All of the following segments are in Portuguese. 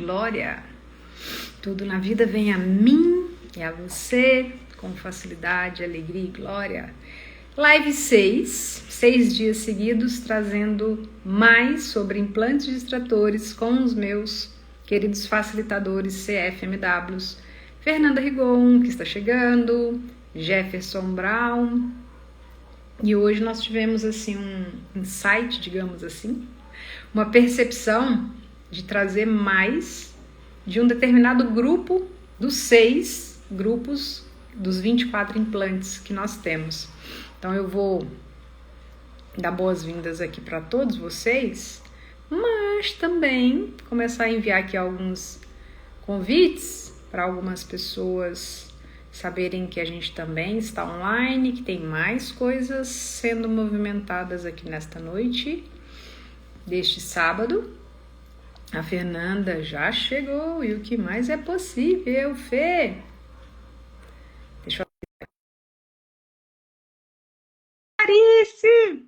glória. Tudo na vida vem a mim e a você com facilidade, alegria e glória. Live 6 dias seguidos, trazendo mais sobre implantes distratores com os meus queridos facilitadores CFMWs, Fernanda Rigon, que está chegando, Jefferson Brown. E hoje nós tivemos assim um insight, digamos assim, uma percepção de trazer mais de um determinado grupo dos 6 grupos dos 24 implantes que nós temos. Então eu vou dar boas-vindas aqui para todos vocês, mas também começar a enviar aqui alguns convites para algumas pessoas saberem que a gente também está online, que tem mais coisas sendo movimentadas aqui nesta noite deste sábado. A Fernanda já chegou e o que mais é possível, Fê? Deixa eu ver. Clarice!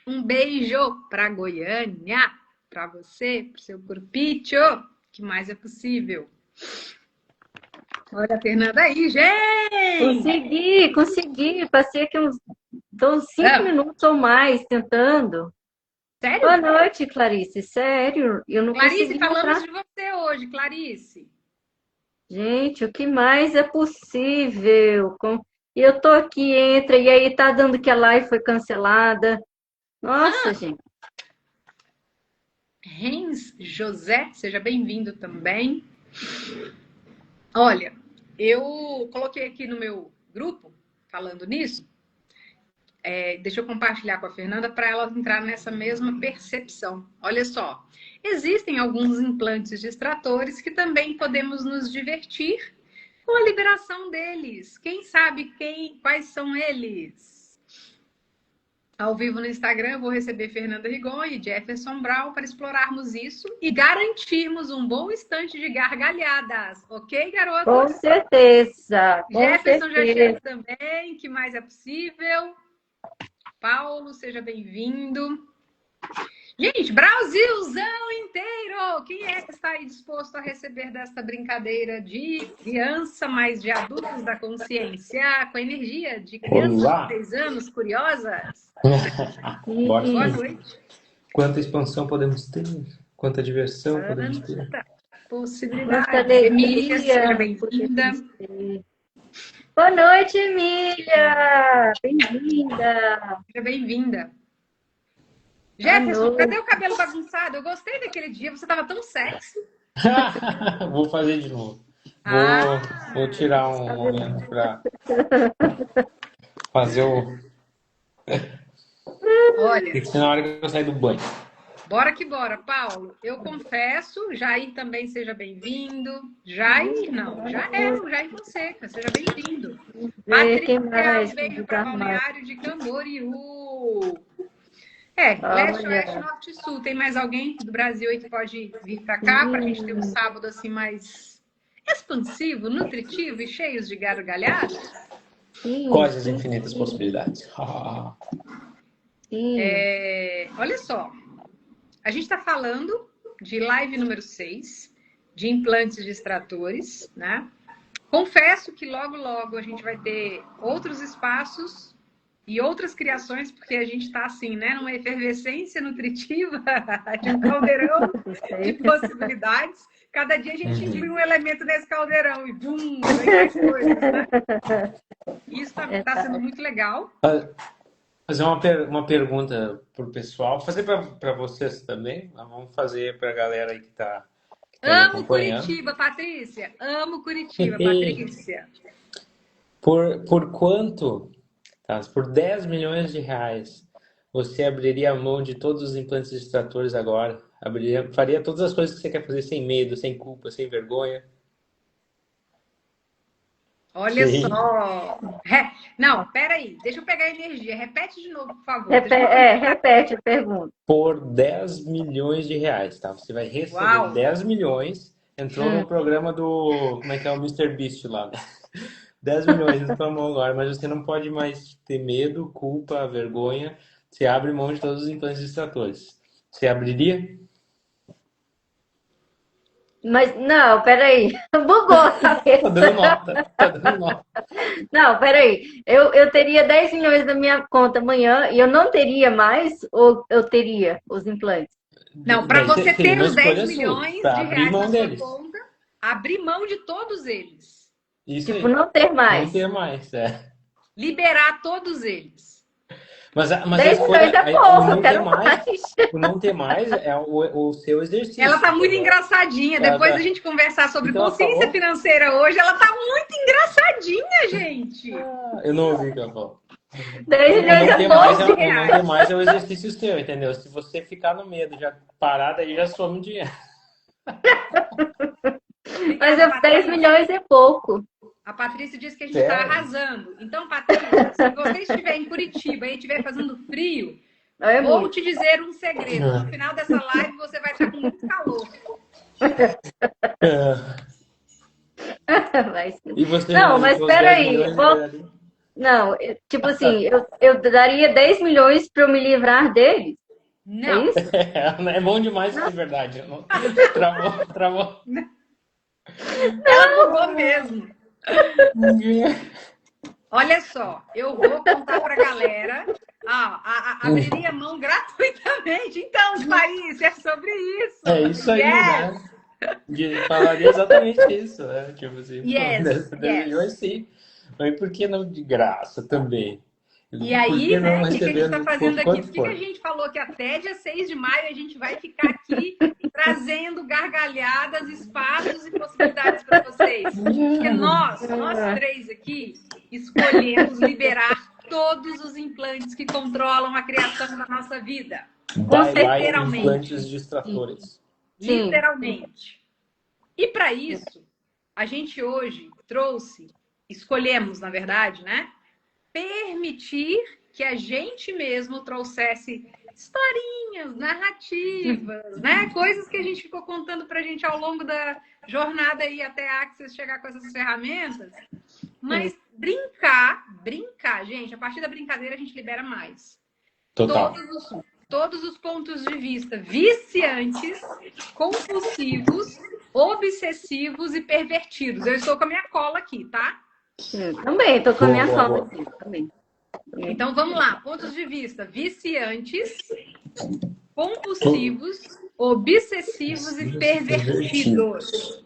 Um beijo para Goiânia, para você, para o seu corpite, o que mais é possível? Olha a Fernanda aí, gente! Consegui. Passei aqui uns 5 minutos ou mais tentando. Sério? Boa noite, Clarice. Sério, eu não Clarice, consegui falamos entrar. de você hoje, Clarice. Gente, o que mais é possível? E eu tô aqui, entra, e aí tá dando que a live foi cancelada. Nossa, gente. Rens José, seja bem-vindo também. Olha, eu coloquei aqui no meu grupo, falando nisso, deixa eu compartilhar com a Fernanda para ela entrar nessa mesma percepção. Olha só, existem alguns implantes distratores que também podemos nos divertir com a liberação deles. Quem sabe quais são eles? Ao vivo no Instagram, eu vou receber Fernanda Rigon e Jefferson Brown para explorarmos isso e garantirmos um bom instante de gargalhadas. Ok, garotos? Com certeza. Jefferson já chega também. Que mais é possível? Paulo, seja bem-vindo. Gente, Brasilzão inteiro! Quem é que está aí disposto a receber desta brincadeira de criança, mas de adultos da consciência, com a energia de crianças de 3 anos curiosas? Boa noite. Quanta expansão podemos ter? Quanta diversão podemos ter? Possibilidade. Quanta alegria. Emília, seja bem-vinda. Boa noite, Emília! Bem-vinda! Seja bem-vinda. Jefferson, cadê o cabelo bagunçado? Eu gostei daquele dia, você estava tão sexy. Vou fazer de novo. Vou tirar um momento para fazer o... Olha, tem que ser na hora que eu sair do banho. Bora que bora, Paulo. Eu confesso, Jair também seja bem-vindo. Jair, não, Jair Fonseca, seja bem-vindo. Patrícia, veio para Balneário de Camboriú. Leste, oeste, norte e sul. Tem mais alguém do Brasil aí que pode vir para cá para a gente ter um sábado assim mais expansivo, nutritivo e cheios de gargalhadas? Quais as infinitas possibilidades? Olha só, a gente está falando de live número 6, de implantes distratores, né? Confesso que logo, logo a gente vai ter outros espaços e outras criações, porque a gente está assim, né, numa efervescência nutritiva de um caldeirão de possibilidades. Cada dia a gente inclui um elemento nesse caldeirão e bum, vem mais coisas, né? Isso está sendo muito legal. Fazer uma pergunta para o pessoal, fazer para vocês também, vamos fazer para a galera aí que está Amo Curitiba, Patrícia. Amo Curitiba, Patrícia. Por quanto? Tá, por 10 milhões de reais, você abriria a mão de todos os implantes distratores agora? Faria todas as coisas que você quer fazer sem medo, sem culpa, sem vergonha? Olha só. Não, peraí. Deixa eu pegar a energia. Repete de novo, por favor. Repete a pergunta. Por 10 milhões de reais, tá? Você vai receber 10 milhões. Entrou no programa do... Como é que é? O Mr. Beast lá, né? 10 milhões na tua mão agora, mas você não pode mais ter medo, culpa, vergonha. Você abre mão de todos os implantes distratores. Você abriria? Mas, não, peraí. Bugou a Tá cabeça. dando nota, tá dando nota. Não, peraí. Eu teria 10 milhões na minha conta amanhã e eu não teria mais ou eu teria os implantes? Não, para Daí você seria ter uma os 10 escolha sua, milhões pra de abrir reais na mão sua deles. conta, abrir mão de todos eles, Isso Tipo, aí. não ter Não mais. ter mais, é. liberar todos eles. Mas a 10 milhões escolha, é o pouco, eu não ter quero mais, mais. o não ter mais é o seu Ela exercício, tá muito entendeu? engraçadinha. Ela Depois da tá- gente conversar O que sobre que ela consciência falou? financeira hoje, ela tá muito engraçadinha, gente. Eu não ouvi o que ela falou. 10 O milhões não é ter mais pouco. é, 12 o não ter reais. mais é o exercício seu, entendeu? Se você ficar no medo, já parada, aí já some o dinheiro. Mas Obrigada, 10 Patrícia. milhões é pouco. A Patrícia disse que a gente está Sério? arrasando. Então, Patrícia, se você estiver em Curitiba e estiver fazendo frio, É vou muito. te dizer um segredo. No final dessa live, você vai estar com muito calor. É. Vai sim. E você, Não, Janaína, mas com os 10 peraí. milhões liberaria? Não, tipo assim, eu daria 10 milhões para eu me livrar deles. É Não, isso? É bom demais ser verdade. Travou, travou. ela bugou mesmo. Olha só, eu vou contar para a galera. Abriria mão gratuitamente. Então, Thaís, é sobre isso. É isso aí, Yes, né? Falaria exatamente isso, né? Tipo assim, pô, yes, 10 yes. milhões sim. Mas por que não de graça também? E Por aí, que não né, o que a gente está recebendo fazendo aqui? quanto Por que a for? gente falou que até dia 6 de maio a gente vai ficar aqui trazendo gargalhadas, espaços e possibilidades para vocês? Porque nós três aqui, escolhemos liberar todos os implantes que controlam a criação da nossa vida. Bye bye Literalmente. implantes distratores. Sim. Literalmente. E para isso, a gente hoje escolhemos, na verdade, né? Permitir que a gente mesmo trouxesse historinhas, narrativas, né? Coisas que a gente ficou contando pra gente ao longo da jornada aí até a Access chegar com essas ferramentas. Mas brincar, gente, a partir da brincadeira a gente libera mais. Total. Todos os pontos de vista viciantes, compulsivos, obsessivos e pervertidos. Eu estou com a minha cola aqui, tá? Também, estou com a minha Boa, calma boa. aqui. Também. Então vamos lá, pontos de vista viciantes, compulsivos, obsessivos e pervertidos.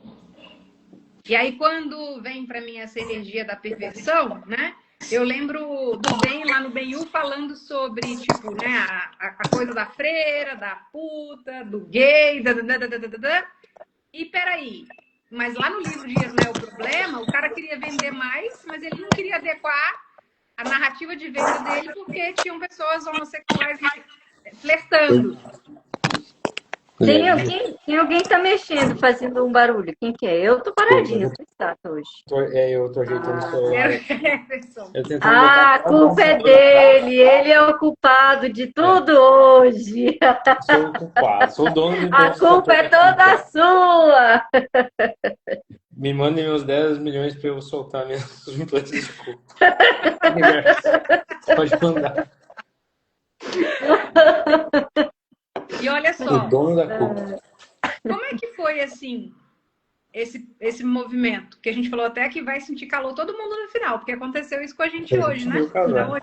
E aí quando vem para mim essa energia da perversão, né? Eu lembro do Ben lá no Benhu falando sobre, tipo, né, a coisa da freira, da puta, do gay, E peraí, mas lá no livro Dias não é o problema, o cara queria vender mais, mas ele não queria adequar a narrativa de venda dele porque tinham pessoas homossexuais flertando. Tem alguém que tá mexendo, fazendo um barulho. Quem que é? Eu tô paradinha, tô estátua hoje. Eu tô ajeitando o celular. A culpa é dele, ele é o culpado de tudo hoje. Sou o culpado, sou o dono do A culpa é toda sua. Me mandem meus 10 milhões para eu soltar meus implantes de culpa. Pode mandar. E olha só, O dono da culpa. como é que foi assim esse movimento? Que a gente falou até que vai sentir calor todo mundo no final, porque aconteceu isso com a gente hoje, né? Então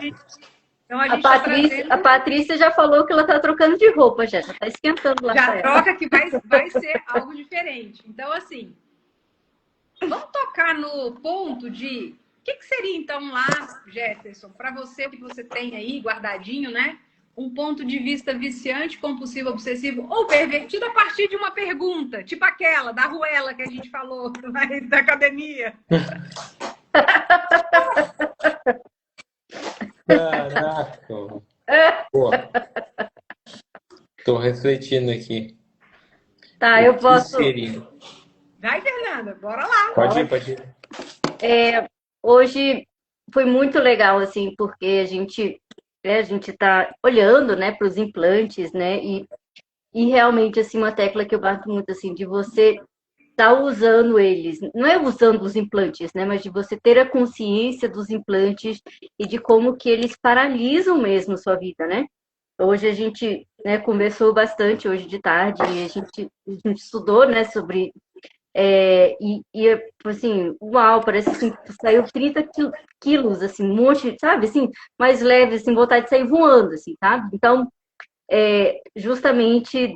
a gente A Patrícia já falou que ela tá trocando de roupa, já tá esquentando lá. Já troca que vai ser algo diferente. Então, assim, vamos tocar no ponto de o que seria então lá, Jefferson, para você, o que você tem aí guardadinho, né? Um ponto de vista viciante, compulsivo, obsessivo ou pervertido a partir de uma pergunta, tipo aquela da Ruela que a gente falou da academia. Caraca. Pô. Tô refletindo aqui. Tá, eu posso. Vai, Fernanda, bora lá. Pode ir. Hoje foi muito legal, assim, porque a gente tá olhando, né, para os implantes, né, e realmente, assim, uma tecla que eu bato muito, assim, de você tá usando eles, não é usando os implantes, né, mas de você ter a consciência dos implantes e de como que eles paralisam mesmo sua vida, né? Hoje a gente, né, conversou bastante hoje de tarde e a gente estudou, né, sobre Assim, uau, parece assim, que saiu 30 quilos, assim, um monte, sabe, assim, mais leve, assim, vontade de sair voando, assim, sabe? Então, justamente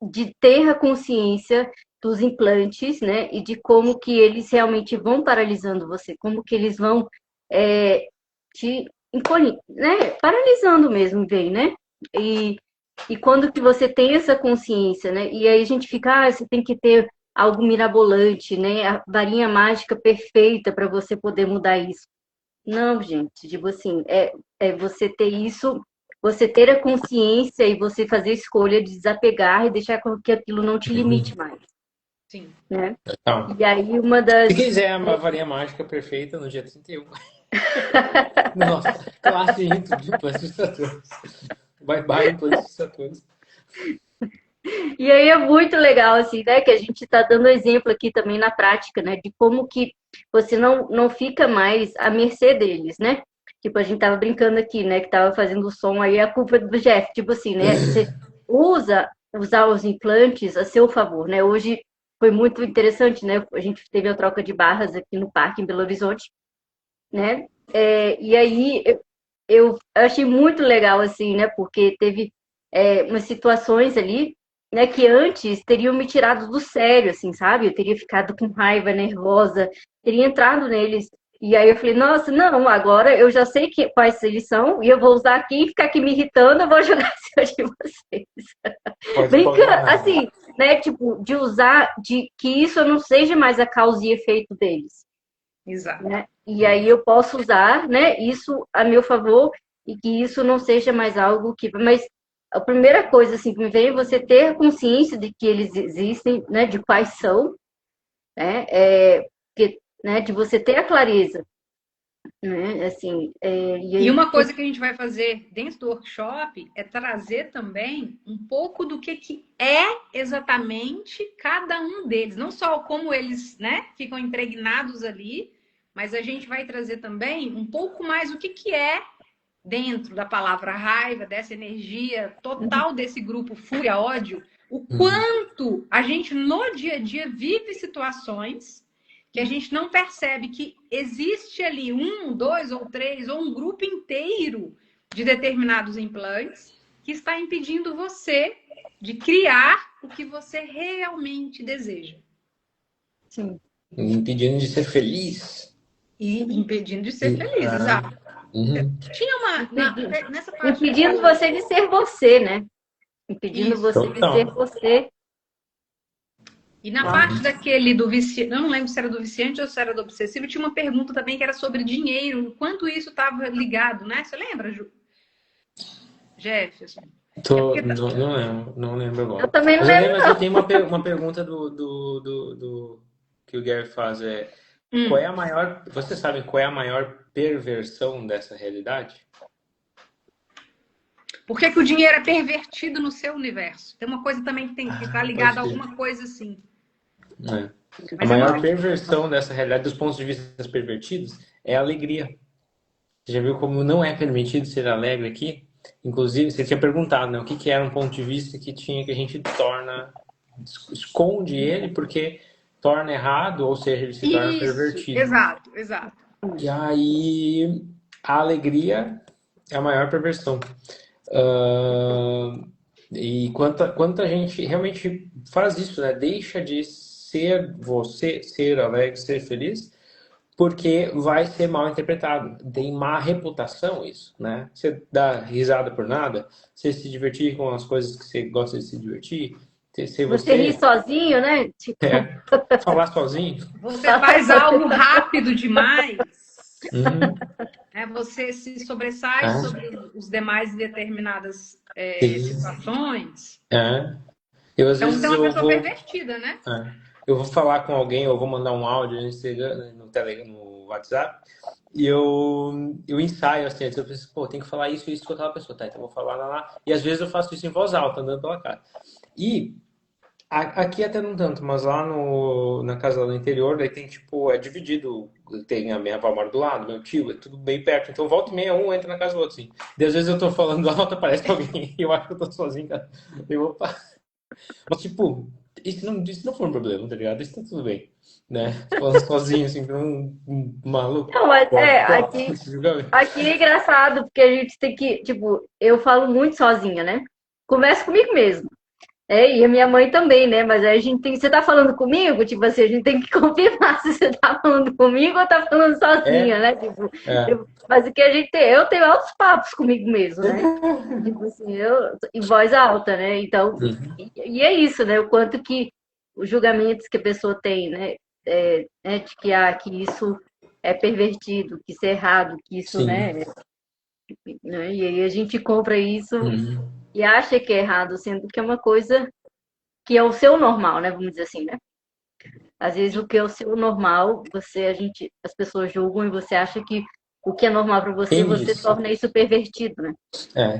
de ter a consciência dos implantes, né, e de como que eles realmente vão paralisando você, como que eles vão te né, paralisando mesmo, bem, né? E, e quando que você tem essa consciência, né? E aí a gente fica, você tem que ter algo mirabolante, né? A varinha mágica perfeita para você poder mudar isso. Não, gente, tipo assim, é você ter isso, você ter a consciência e você fazer a escolha de desapegar e deixar com que aquilo não te limite mais, Sim. né? Então, E aí uma se das... quiser a varinha mágica perfeita no dia 31. Nossa, classe intro de implantes Saturnos. Bye bye, implantes Saturnos. E aí é muito legal, assim, né? Que a gente está dando exemplo aqui também na prática, né? De como que você não fica mais à mercê deles, né? Tipo, a gente tava brincando aqui, né? Que tava fazendo o som aí, a culpa é do Jeff. Tipo assim, né? Você usar os implantes a seu favor, né? Hoje foi muito interessante, né? A gente teve a troca de barras aqui no parque em Belo Horizonte, né? E aí eu achei muito legal, assim, né? Porque teve umas situações ali, né? Que antes teriam me tirado do sério, assim, sabe? Eu teria ficado com raiva, nervosa, teria entrado neles. E aí eu falei, nossa, não, agora eu já sei quais eles são, e eu vou usar aqui, ficar aqui me irritando, eu vou jogar em cima de vocês. Pode Brincando, mandar. assim, né? Tipo, de usar, de que isso não seja mais a causa e efeito deles, Exato. né? E aí eu posso usar, né, isso a meu favor e que isso não seja mais algo que... Mas a primeira coisa assim, que me vem é você ter consciência de que eles existem, né, de quais são, né, né, de você ter a clareza, né, assim, e E aí... uma coisa que a gente vai fazer dentro do workshop é trazer também um pouco do que é exatamente cada um deles, não só como eles, né, ficam impregnados ali, mas a gente vai trazer também um pouco mais o que é dentro da palavra raiva, dessa energia total desse grupo fúria, ódio, o quanto a gente no dia a dia vive situações que a gente não percebe que existe ali um, dois ou três ou um grupo inteiro de determinados implantes que está impedindo você de criar o que você realmente deseja. Sim. Impedindo de ser feliz. E impedindo de ser feliz, exato. Uhum. Tinha nessa parte Impedindo você de ser você, né? Impedindo isso. você de ser Total. você. E na parte daquele do viciante, eu não lembro se era do viciante ou se era do obsessivo, tinha uma pergunta também que era sobre dinheiro, o quanto isso estava ligado, né? Você lembra, Jefferson? Não lembro Eu agora. também não Mas eu lembro, lembro aqui, não. tem uma pergunta que o Gary faz, qual é a maior, vocês sabem qual é a maior perversão dessa realidade? Por que o dinheiro é pervertido no seu universo? Tem uma coisa também que tem que estar ligada Pode a ser. alguma coisa assim. É. A Mas é maior uma... perversão dessa realidade, dos pontos de vista pervertidos, é a alegria. Você já viu como não é permitido ser alegre aqui? Inclusive, você tinha perguntado, né, o que era um ponto de vista que a gente esconde ele porque torna errado, ou seja, ele se torna Isso, pervertido. exato, exato. E aí, a alegria é a maior perversão. E quanta gente realmente faz isso, né? Deixa de ser você, ser alegre, ser feliz, porque vai ser mal interpretado. Tem má reputação isso, né? Você dá risada por nada, você se divertir com as coisas que você gosta de se divertir, ser Você ri você, sozinho, né? Tipo, falar sozinho. Você faz algo rápido demais, Uhum. né? Você se sobressai É, sobre os demais em determinadas sim. situações. É. Eu às Então você é vezes uma pessoa pervertida, né? eu vou falar com alguém, eu vou mandar um áudio no Instagram, no Telegram, no WhatsApp, e eu ensaio assim, eu penso, pô, tem que falar isso e isso com aquela pessoa, tá? Então eu vou falar lá. E às vezes eu faço isso em voz alta, andando pela casa. E aqui até não tanto, mas lá na casa do interior, daí tem tipo, é dividido. Tem a minha avó mora do lado, meu tio, é tudo bem perto. Então volta e meia, um entra na casa do outro, assim. E às vezes eu tô falando alto, aparece alguém e eu acho que eu tô sozinho, cara. Eu, opa. Mas tipo, isso não foi um problema, tá ligado? Isso tá tudo bem, né? Falando sozinho, assim, com um maluco. Não, mas Pode, aqui é engraçado, porque a gente tem que, tipo, eu falo muito sozinha, né? Converso comigo mesmo. E a minha mãe também, né? Mas aí a gente tem. Você tá falando comigo? Tipo assim, a gente tem que confirmar se você tá falando comigo ou tá falando sozinha, É, né? Tipo, é. mas o que a gente tem. Eu tenho altos papos comigo mesmo, né? Tipo assim, em voz alta, né? Então, Uhum. e é isso, né? O quanto que os julgamentos que a pessoa tem, né? De que isso é pervertido, que isso é errado, que isso, Sim. né? E aí a gente compra isso Uhum. e acha que é errado, sendo que é uma coisa que é o seu normal, né? Vamos dizer assim, né? Às vezes o que é o seu normal, as pessoas julgam e você acha que o que é normal para você, Quem você disse? torna isso pervertido, né?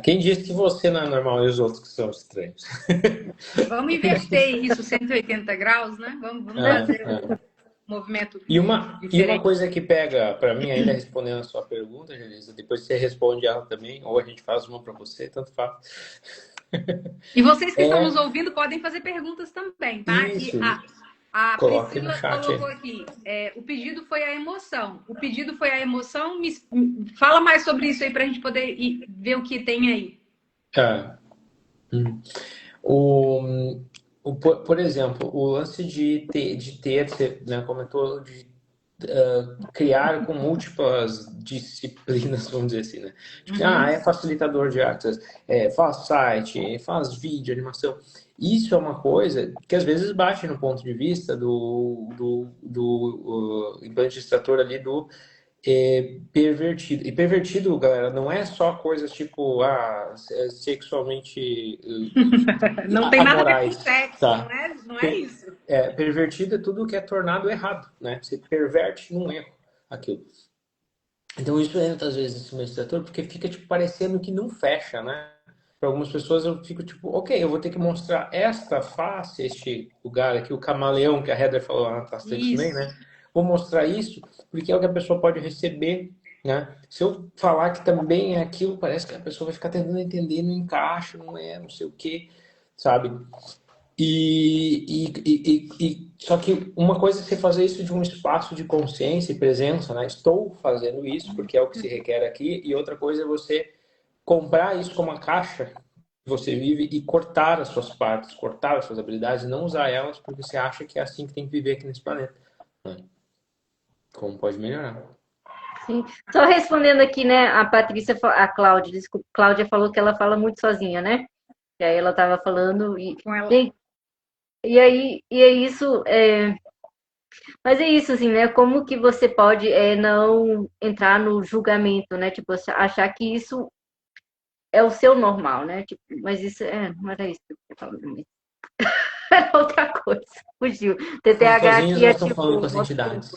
Quem disse que você não é normal e os outros que são estranhos? Vamos inverter isso 180 graus, né? Vamos É, fazer é. um movimento E uma diferente. coisa que pega para mim, ainda respondendo a sua pergunta, Janisa, depois você responde ela também, ou a gente faz uma para você, tanto faz. E vocês que estão nos É ouvindo podem fazer perguntas também, tá? E isso. a Coloque no Priscila chat colocou aí. aqui, o pedido foi a emoção. O pedido foi a emoção. Fala mais sobre isso aí para a gente poder ver o que tem aí. Ah, hum. O, por exemplo, o lance de ter, você, né, comentou de criar com múltiplas disciplinas, vamos dizer assim, né? Tipo assim, Uhum. é facilitador de artes, faz site, faz vídeo, animação. Isso é uma coisa que às vezes bate no ponto de vista do implante extrator ali do pervertido. E pervertido, galera, não é só coisas tipo, sexualmente Não tem nada a ver com amorais, sexo, tá? não é isso. Pervertido é tudo que é tornado errado, né? Você perverte num erro aquilo. Então isso entra às vezes nesse mediador porque fica tipo parecendo que não fecha, né? Para algumas pessoas eu fico tipo, ok, eu vou ter que mostrar esta face, este lugar aqui, o camaleão que a Heather falou lá na classe também, Isso. né? Vou mostrar isso porque é o que a pessoa pode receber, né? Se eu falar que também é aquilo, parece que a pessoa vai ficar tentando entender, não encaixa, não é, não sei o quê, sabe? Só que uma coisa é você fazer isso de um espaço de consciência e presença, né? Estou fazendo isso porque é o que se requer aqui, e outra coisa é você comprar isso como uma caixa que você vive e cortar as suas partes, cortar as suas habilidades, e não usar elas porque você acha que é assim que tem que viver aqui nesse planeta, né? Como pode melhorar? Sim. Só respondendo aqui, né? A Cláudia, desculpa, Cláudia falou que ela fala muito sozinha, né? E aí ela estava falando Com ela. e é isso. Mas é isso, assim, né? Como que você pode não entrar no julgamento, né? Tipo, achar que isso é o seu normal, né? Tipo, mas isso não era isso que eu ia falar mesmo. Era outra coisa. Fugiu. Falando TTAH sozinhos, aqui é nós estamos falando com tipo. as entidades.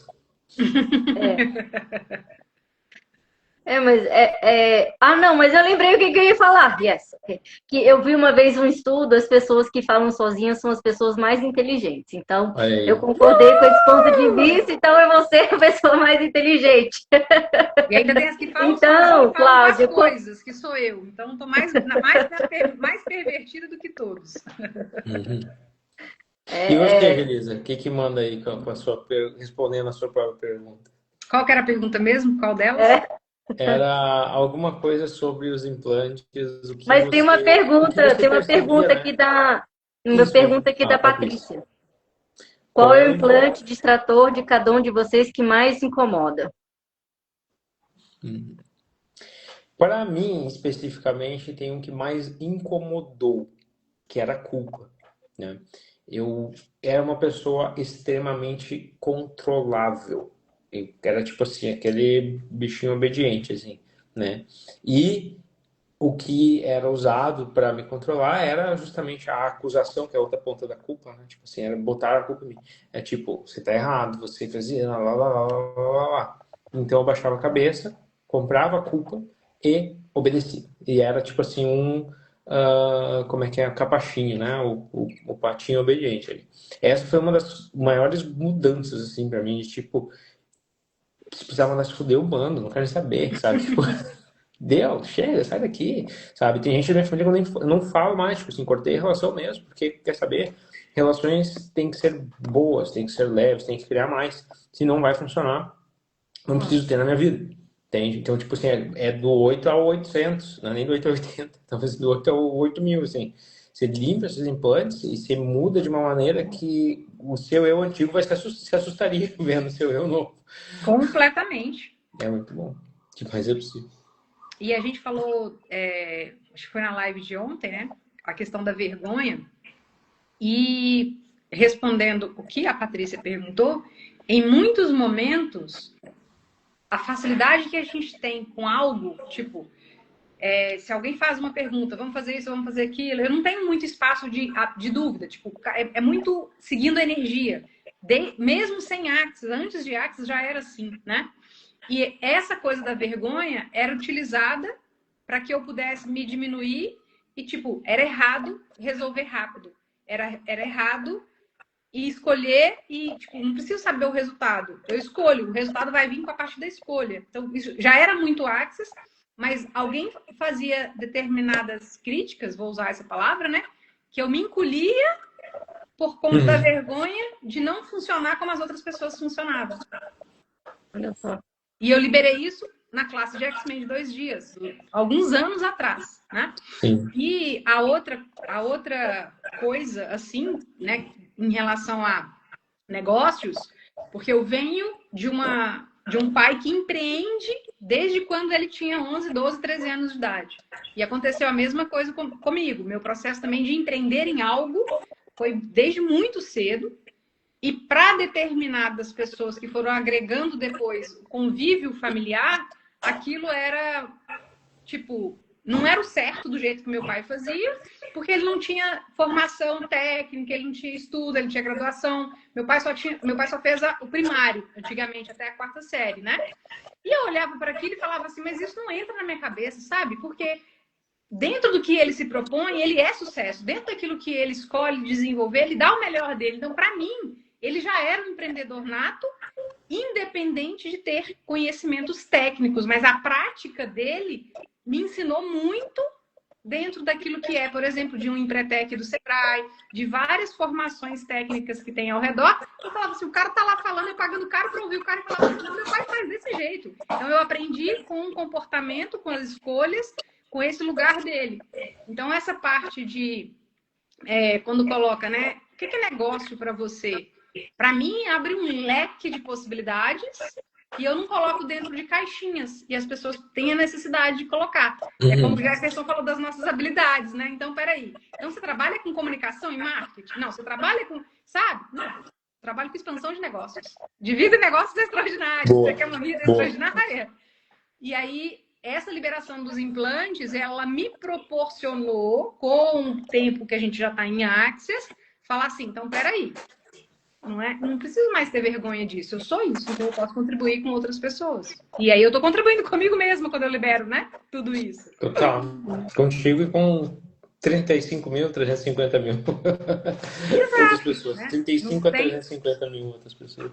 Não, mas eu lembrei o que eu ia falar. Yes. Okay. Que eu vi uma vez um estudo, as pessoas que falam sozinhas são as pessoas mais inteligentes. Então, Olha eu aí. concordei com esse ponto de vista, então é você a pessoa mais inteligente. E ainda tem as que falam sozinho Então, e falam com as Cláudia, coisas, que sou eu. Então, estou mais pervertida do que todos. Uhum. E você, é, Elisa, o que manda aí com a sua respondendo a sua própria pergunta? Qual que era a pergunta mesmo? Qual delas? é, Era alguma coisa sobre os implantes, mas o que você tem uma percebia, pergunta né? aqui da, uma Isso, pergunta aqui da Patrícia. Patrícia. Qual Qual é é o o implante de extrator de cada um de vocês que mais incomoda? Para mim, especificamente, tem um que mais incomodou, que era a culpa, né? Eu era uma pessoa extremamente controlável. Eu era tipo assim, aquele bichinho obediente, assim, né? E o que era usado para me controlar era justamente a acusação, que é a outra ponta da culpa, né? Tipo assim, era botar a culpa em mim. É tipo, você tá errado, você fez isso, lá, lá, lá, lá, lá, lá. Então eu baixava a cabeça, comprava a culpa e obedecia. E era tipo assim como é que é, capachinho, né? O patinho obediente ali. Essa foi uma das maiores mudanças, assim, para mim, de tipo, se precisava mais fuder o bando, não quero nem saber, sabe? Tipo, deu, chega, sai daqui, sabe? Tem gente da minha família que eu não falo mais, tipo assim, cortei a relação mesmo, porque quer saber, relações têm que ser boas, têm que ser leves, têm que criar mais. Se não vai funcionar, não preciso ter na minha vida. Entende? Então, tipo assim, é do 8 ao 800, não é nem do 8 ao 80, talvez do 8 ao 8.000, assim. Você limpa esses implantes e você muda de uma maneira que o seu eu antigo vai se assustaria vendo o seu eu novo. Completamente. É muito bom. O que mais é possível? E a gente falou, acho que foi na live de ontem, né? A questão da vergonha. E respondendo o que a Patrícia perguntou, em muitos momentos, a facilidade que a gente tem com algo, tipo, se alguém faz uma pergunta, vamos fazer isso, vamos fazer aquilo, eu não tenho muito espaço de dúvida, tipo, é muito seguindo a energia. Mesmo sem Axis, antes de Axis já era assim, né? E essa coisa da vergonha era utilizada para que eu pudesse me diminuir e, tipo, era errado resolver rápido. Era errado e escolher e, tipo, não preciso saber o resultado. Eu escolho, o resultado vai vir com a parte da escolha. Então, isso já era muito Axis, mas alguém fazia determinadas críticas, vou usar essa palavra, né? Que eu me encolhia por conta da vergonha de não funcionar como as outras pessoas funcionavam. Olha só. E eu liberei isso na classe de X-Men de 2 dias, alguns anos atrás, né? Sim. E a outra coisa, assim, né, em relação a negócios, porque eu venho de um pai que empreende desde quando ele tinha 11, 12, 13 anos de idade. E aconteceu a mesma coisa comigo. Meu processo também de empreender em algo foi desde muito cedo. E para determinadas pessoas que foram agregando depois o convívio familiar, aquilo era, tipo, não era o certo do jeito que meu pai fazia, porque ele não tinha formação técnica, ele não tinha estudo, ele não tinha graduação. Meu pai só fez o primário, antigamente, até a 4ª série, né? E eu olhava para aquilo e falava assim, mas isso não entra na minha cabeça, sabe? Porque dentro do que ele se propõe, ele é sucesso. Dentro daquilo que ele escolhe desenvolver, ele dá o melhor dele. Então, para mim, ele já era um empreendedor nato, independente de ter conhecimentos técnicos, mas a prática dele me ensinou muito dentro daquilo que é, por exemplo, de um Empretec do Sebrae, de várias formações técnicas que tem ao redor. Eu falava assim, o cara tá lá falando, eu pagando caro para ouvir o cara e falava assim, meu pai faz desse jeito. Então eu aprendi com o comportamento, com as escolhas, com esse lugar dele. Então essa parte de quando coloca, né, o que é negócio para você? Para mim, abre um leque de possibilidades e eu não coloco dentro de caixinhas. E as pessoas têm a necessidade de colocar. É como a questão falou das nossas habilidades, né? Então, peraí. Então, você trabalha com comunicação e marketing? Não, você trabalha com... Sabe? Não. Trabalho com expansão de negócios. De vida e negócios extraordinários. Boa. Você quer uma vida extraordinária? E aí, essa liberação dos implantes, ela me proporcionou, com o tempo que a gente já está em Access, falar assim, então, peraí. Não preciso mais ter vergonha disso. Eu sou isso, então eu posso contribuir com outras pessoas. E aí eu tô contribuindo comigo mesma quando eu libero, né? Tudo isso. Total. Contigo e com 35 mil, 350 mil. Outras pessoas. Né? 35 a 350 mil outras pessoas.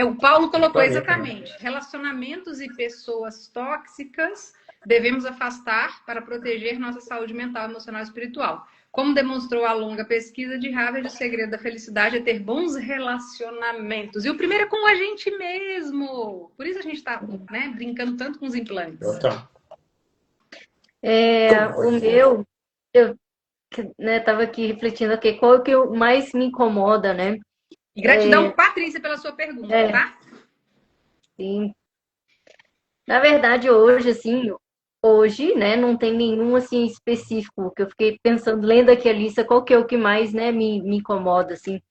O Paulo colocou exatamente. Relacionamentos e pessoas tóxicas devemos afastar para proteger nossa saúde mental, emocional e espiritual. Como demonstrou a longa pesquisa de Harvard, o segredo da felicidade é ter bons relacionamentos. E o primeiro é com a gente mesmo. Por isso a gente está, né, brincando tanto com os implantes. O meu, eu estava aqui refletindo aqui, qual é o que mais me incomoda, né? E gratidão, Patrícia, pela sua pergunta, tá? Sim. Na verdade, hoje, né, não tem nenhum, assim, específico, que eu fiquei pensando, lendo aqui a lista, qual que é o que mais, né, me incomoda, assim.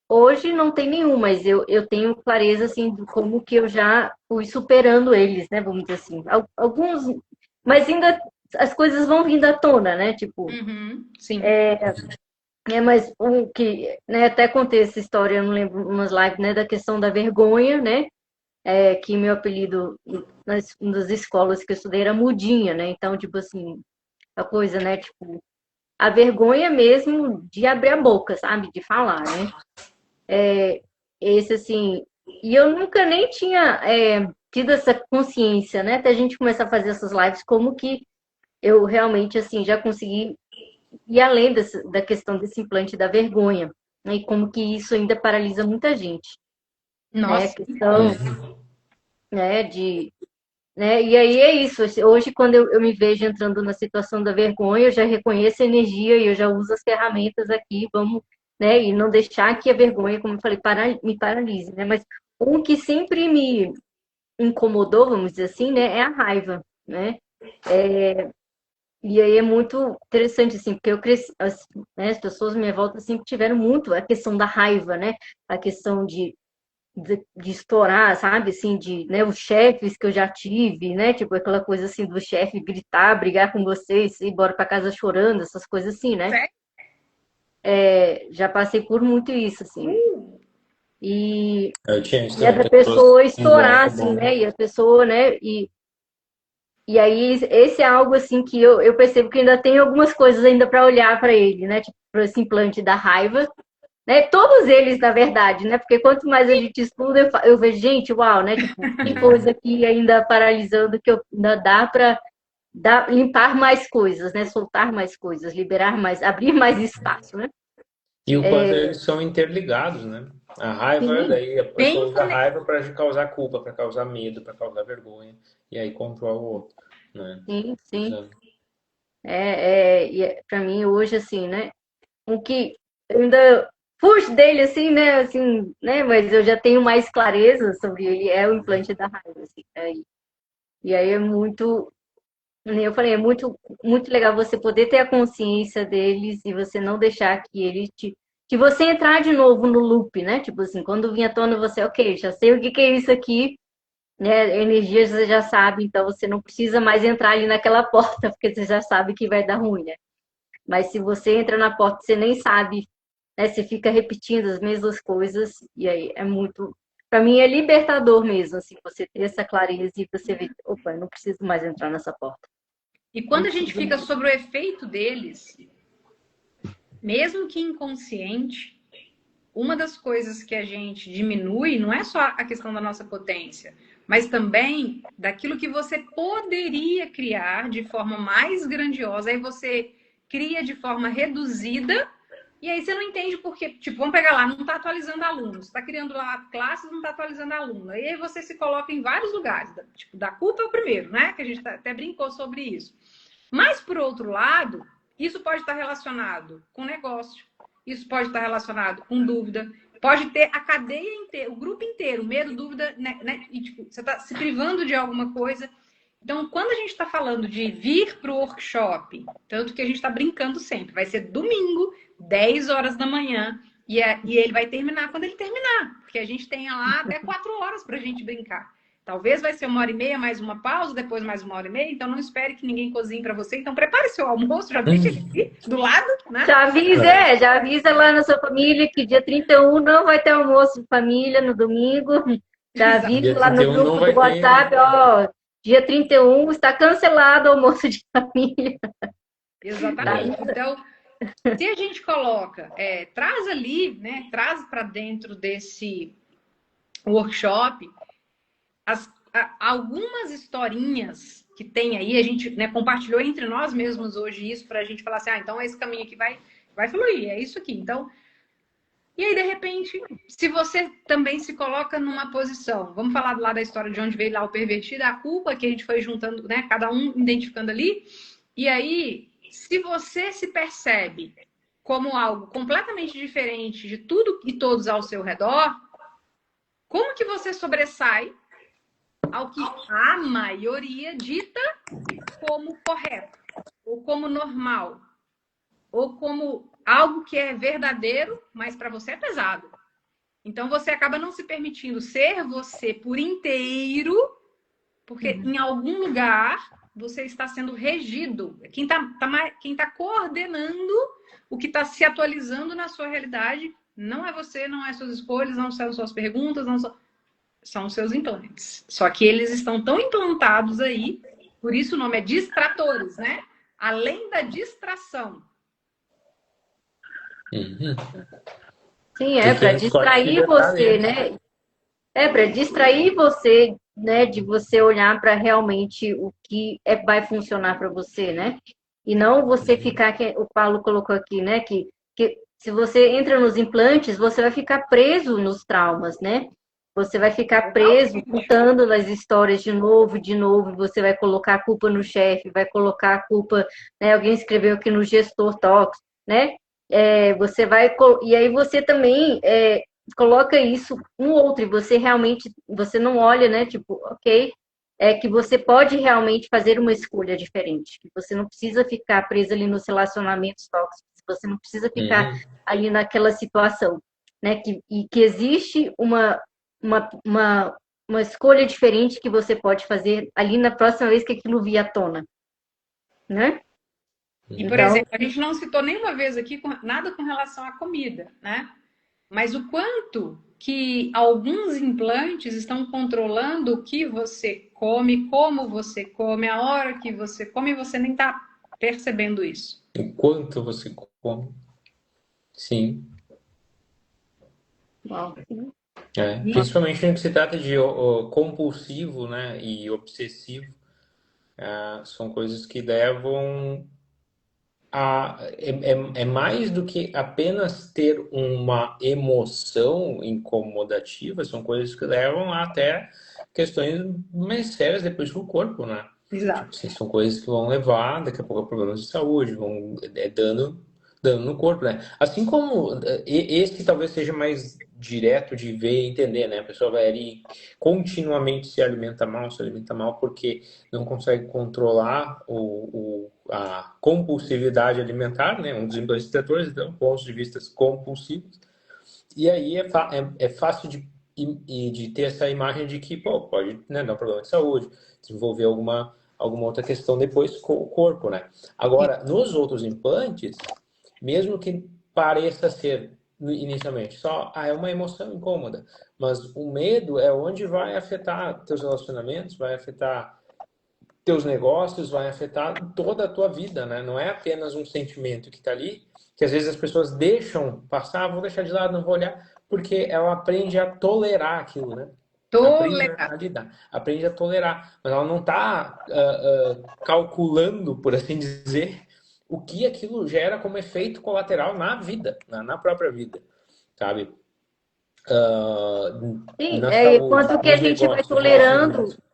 Hoje não tem nenhum, mas eu tenho clareza, assim, de como que eu já fui superando eles, né, vamos dizer assim. Alguns, mas ainda as coisas vão vindo à tona, né, tipo... sim. Mas o que, né, até contei essa história, eu não lembro, umas lives, né, da questão da vergonha, né, que meu apelido nas escolas que eu estudei era Mudinha, né? Então, tipo assim, a coisa, né? Tipo, a vergonha mesmo de abrir a boca, sabe? De falar, né? Esse, assim... E eu nunca nem tinha tido essa consciência, né? Até a gente começar a fazer essas lives, como que eu realmente, assim, já consegui e além da questão desse implante da vergonha, né? E como que isso ainda paralisa muita gente, né? A Nossa, questão, né, né? E aí é isso. Hoje, quando eu me vejo entrando na situação da vergonha, eu já reconheço a energia e eu já uso as ferramentas aqui, vamos, né? E não deixar que a vergonha, como eu falei, me paralise, né? Mas um que sempre me incomodou, vamos dizer assim, né? É a raiva, né? E aí é muito interessante, assim, porque eu cresci, né, as pessoas à minha volta sempre tiveram muito a questão da raiva, né? A questão de estourar, sabe, assim, né, os chefes que eu já tive, né, tipo aquela coisa assim do chefe gritar, brigar com vocês, ir embora para casa chorando, essas coisas assim, né? sério? Já passei por muito isso, assim. E, Eu tinha isso e a também, da pessoas pessoa com bom, estourar, com assim, bom. né? E a pessoa, né? E aí esse é algo assim que eu percebo que ainda tem algumas coisas ainda para olhar para ele, né? Tipo, para esse implante da raiva, né? Todos eles, na verdade, né? Porque quanto mais a gente estuda, eu vejo, gente, uau, né? Tipo, tem coisa aqui ainda paralisando que ainda dá para limpar mais coisas, né? Soltar mais coisas, liberar mais, abrir mais espaço, né? E o quanto eles são interligados, né? A raiva, Sim, daí a pessoa Bem usa a conectado. raiva para causar culpa, para causar medo, para causar vergonha, e aí controla o outro, né? sim, sim. Então, Para mim hoje assim, né? O que eu ainda fujo dele assim, né? Assim, né? Mas eu já tenho mais clareza sobre ele é o implante da raiva, assim, né? E aí é muito, nem eu falei, é muito legal você poder ter a consciência deles e você não deixar que ele que você entrar de novo no loop, né? Tipo assim, quando vinha à tona você, ok, já sei o que é isso aqui, né? Energia você já sabe, então você não precisa mais entrar ali naquela porta, porque você já sabe que vai dar ruim, né? Mas se você entra na porta, você nem sabe, né? Você fica repetindo as mesmas coisas e aí é muito, para mim é libertador mesmo, assim, você ter essa clareza e você ver, opa, eu não preciso mais entrar nessa porta. E Não quando a gente preciso fica mais. sobre o efeito deles, mesmo que inconsciente, uma das coisas que a gente diminui não é só a questão da nossa potência, mas também daquilo que você poderia criar de forma mais grandiosa. Aí você cria de forma reduzida e aí você não entende por quê. Tipo, vamos pegar lá, não está atualizando alunos, está criando lá classes, não está atualizando aluno. E aí você se coloca em vários lugares. Tipo, da culpa é o primeiro, né? Que a gente até brincou sobre isso. Mas, por outro lado, isso pode estar relacionado com negócio, isso pode estar relacionado com dúvida, pode ter a cadeia inteira, o grupo inteiro, medo, dúvida, né? E tipo, você está se privando de alguma coisa. Então, quando a gente está falando de vir para o workshop, tanto que a gente está brincando sempre, vai ser domingo, 10 horas da manhã, e ele vai terminar quando ele terminar, porque a gente tem lá até 4 horas para a gente brincar. Talvez vai ser 1h30, mais uma pausa, depois mais 1h30, então não espere que ninguém cozinhe para você. Então prepare seu almoço, já deixa ele aqui do lado, né? Já avisa lá na sua família que dia 31 não vai ter almoço de família no domingo. Já avisa dia lá no 31 não grupo do vai ter. WhatsApp, ó, dia 31 está cancelado o almoço de família. Exatamente. Então, se a gente coloca, traz ali, né? Traz para dentro desse workshop algumas historinhas que tem aí, a gente, né, compartilhou entre nós mesmos hoje isso para a gente falar assim, então esse caminho aqui vai fluir, é isso aqui. Então, e aí de repente, se você também se coloca numa posição, vamos falar lá da história de onde veio lá o pervertido, a culpa que a gente foi juntando, né, cada um identificando ali, e aí, se você se percebe como algo completamente diferente de tudo e todos ao seu redor, como que você sobressai ao que a maioria dita como correto, ou como normal, ou como algo que é verdadeiro, mas para você é pesado. Então você acaba não se permitindo ser você por inteiro, porque em algum lugar você está sendo regido. Quem tá coordenando o que está se atualizando na sua realidade não é você, não é suas escolhas, não são suas perguntas, não são os seus implantes. Só que eles estão tão implantados aí, por isso o nome é distratores, né? Além da distração. Sim, Que para tem esse corte de distrair você, detalhe. né? Para distrair você, né, de você olhar para realmente o que vai funcionar para você, né? E não você ficar, que o Paulo colocou aqui, né? Que se você entra nos implantes, você vai ficar preso nos traumas, né? Você vai ficar preso, contando as histórias de novo, você vai colocar a culpa no chefe, vai colocar a culpa, né? Alguém escreveu aqui no gestor tóxico, né? E aí você também coloca isso no outro, e você realmente, você não olha, né? Tipo, ok, que você pode realmente fazer uma escolha diferente, que você não precisa ficar preso ali nos relacionamentos tóxicos, você não precisa ficar ali naquela situação, né? E que existe uma escolha diferente que você pode fazer ali na próxima vez que aquilo vier à tona, né? E, por exemplo, a gente não citou nenhuma vez aqui nada com relação à comida, né? Mas o quanto que alguns implantes estão controlando o que você come, como você come, a hora que você come, e você nem está percebendo isso. Enquanto você come. Sim. Uau. Principalmente no que se trata de compulsivo, né, e obsessivo, são coisas que levam é mais do que apenas ter uma emoção incomodativa, são coisas que levam até questões mais sérias depois pro corpo, né? Exato. Tipo assim, são coisas que vão levar daqui a pouco a problemas de saúde, vão dano no corpo, né? Assim como esse talvez seja mais direto de ver e entender, né? A pessoa vai ali continuamente se alimenta mal porque não consegue controlar a compulsividade alimentar, né? Um dos implantes detratores, então, pontos de vista compulsivos. E aí é fácil de ter essa imagem de que, pô, pode, né, dar um problema de saúde, desenvolver alguma outra questão depois com o corpo, né? Agora, nos outros implantes, mesmo que pareça ser inicialmente só, é uma emoção incômoda, mas o medo é onde vai afetar teus relacionamentos, vai afetar teus negócios, vai afetar toda a tua vida, né? Não é apenas um sentimento que está ali, que às vezes as pessoas deixam passar, vou deixar de lado, não vou olhar, porque ela aprende a tolerar aquilo, né? Aprende a lidar, aprende a tolerar, mas ela não está calculando, por assim dizer, o que aquilo gera como efeito colateral na vida, na própria vida, sabe? Sim, Na e saúde, quanto que a nos gente vai negócios, nos tolerando, relacionamentos.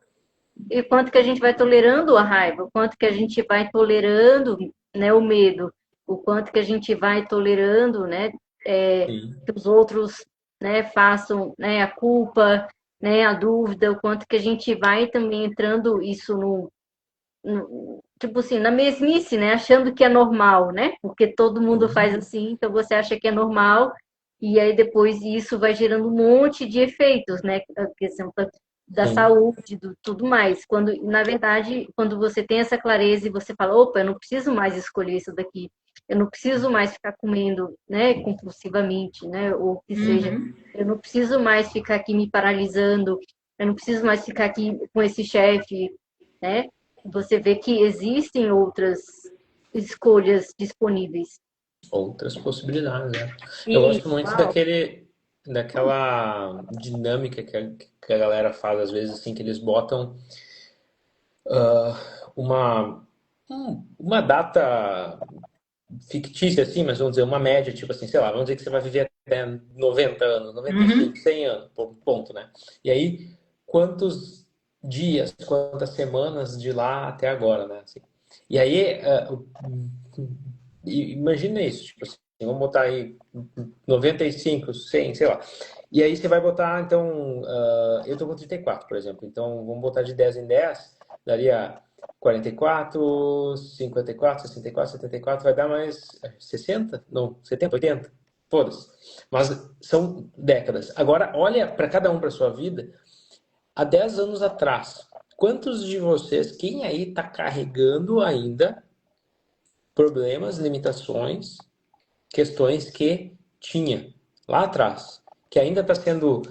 e quanto que a gente vai tolerando a raiva, o quanto que a gente vai tolerando, né, o medo, o quanto que a gente vai tolerando, né, que os outros, né, façam, né, a culpa, né, a dúvida, o quanto que a gente vai também entrando isso tipo assim, na mesmice, né, achando que é normal, né, porque todo mundo faz assim, então você acha que é normal, e aí depois isso vai gerando um monte de efeitos, né, a questão da saúde, do tudo mais. Quando, na verdade, quando você tem essa clareza e você fala, opa, eu não preciso mais escolher isso daqui, eu não preciso mais ficar comendo, né, compulsivamente, né, ou o que seja, eu não preciso mais ficar aqui me paralisando, eu não preciso mais ficar aqui com esse chefe, né, você vê que existem outras escolhas disponíveis. Outras possibilidades, né? Eu gosto muito daquela dinâmica que a galera faz, às vezes, assim, que eles botam uma, uma data fictícia, assim, mas vamos dizer, uma média, tipo assim, sei lá, vamos dizer que você vai viver até 90 anos, 95, 100 anos, ponto, né? E aí, quantos dias, quantas semanas de lá até agora, né? Assim, e aí, imagina isso, tipo assim, vamos botar aí 95, 100, sei lá. E aí você vai botar, então, eu tô com 34, por exemplo, então vamos botar de 10 em 10, daria 44, 54, 64, 74, vai dar mais 60? Não, 70, 80? Todas. Mas são décadas. Agora, olha para cada um para sua vida, há 10 anos atrás. Quantos de vocês, quem aí está carregando ainda problemas, limitações, questões que tinha lá atrás, que ainda está sendo